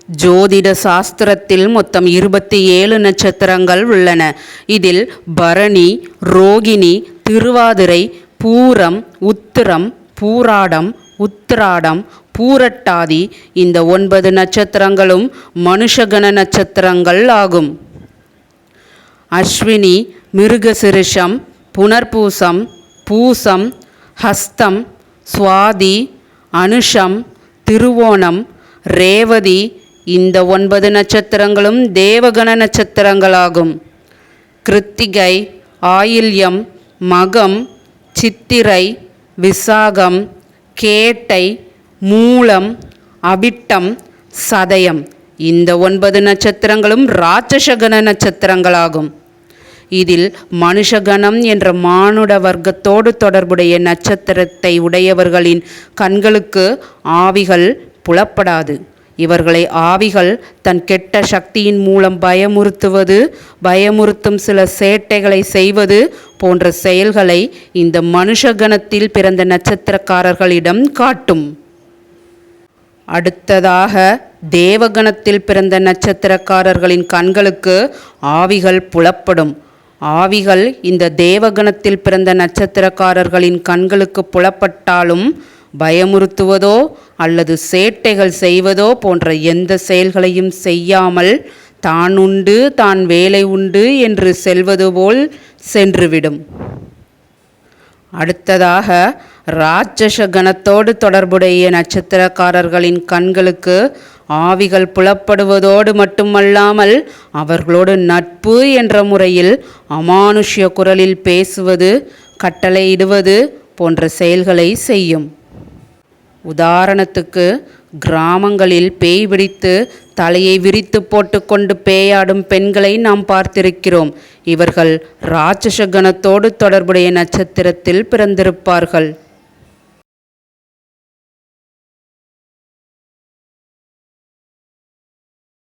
ஜோதிட சாஸ்திரத்தில் மொத்தம் 27 நட்சத்திரங்கள் உள்ளன. இதில் பரணி, ரோகிணி, திருவாதிரை, பூரம், உத்திரம், பூராடம், உத்திராடம், பூரட்டாதி இந்த 9 நட்சத்திரங்களும் மனுஷகண நட்சத்திரங்கள் ஆகும். அஸ்வினி, மிருகசிரிஷம், புனர்பூசம், பூசம், ஹஸ்தம், சுவாதி, அனுஷம், திருவோணம், ரேவதி இந்த 9 நட்சத்திரங்களும் தேவகண நட்சத்திரங்களாகும். கிருத்திகை, ஆயில்யம், மகம், சித்திரை, விசாகம், கேட்டை, மூலம், அபிட்டம், சதயம் இந்த 9 நட்சத்திரங்களும் ராட்சசகண நட்சத்திரங்களாகும். இதில் மனுஷகணம் என்ற மானுட வர்க்கத்தோடு தொடர்புடைய நட்சத்திரத்தை உடையவர்களின் கண்களுக்கு ஆவிகள் புலப்படாது. இவர்களை ஆவிகள் தன் கெட்ட சக்தியின் மூலம் பயமுறுத்தும் சில சேட்டைகளை செய்வது போன்ற செயல்களை இந்த மனுஷகணத்தில் பிறந்த நட்சத்திரக்காரர்களிடம் காட்டும். அடுத்ததாக தேவகணத்தில் பிறந்த நட்சத்திரக்காரர்களின் கண்களுக்கு ஆவிகள் புலப்படும். ஆவிகள் இந்த தேவகணத்தில் பிறந்த நட்சத்திரக்காரர்களின் கண்களுக்கு புலப்பட்டாலும் பயமுறுத்துவதோ அல்லது சேட்டைகள் செய்வதோ போன்ற எந்த செயல்களையும் செய்யாமல் தான் உண்டு தான் வேலை உண்டு என்று செல்வது போல் சென்றுவிடும். அடுத்ததாக ராட்சச கணத்தோடு தொடர்புடைய நட்சத்திரக்காரர்களின் கண்களுக்கு ஆவிகள் புலப்படுவதோடு மட்டுமல்லாமல் அவர்களோடு நட்பு என்ற முறையில் அமானுஷ்ய குரலில் பேசுவது, கட்டளையிடுவது போன்ற செயல்களை செய்யும். உதாரணத்துக்கு கிராமங்களில் பேய் பிடித்து தலையை விரித்து போட்டுக்கொண்டு பேயாடும் பெண்களை நாம் பார்த்திருக்கிறோம். இவர்கள் ராட்சச கணத்தோடு தொடர்புடைய நட்சத்திரத்தில் பிறந்திருப்பார்கள்.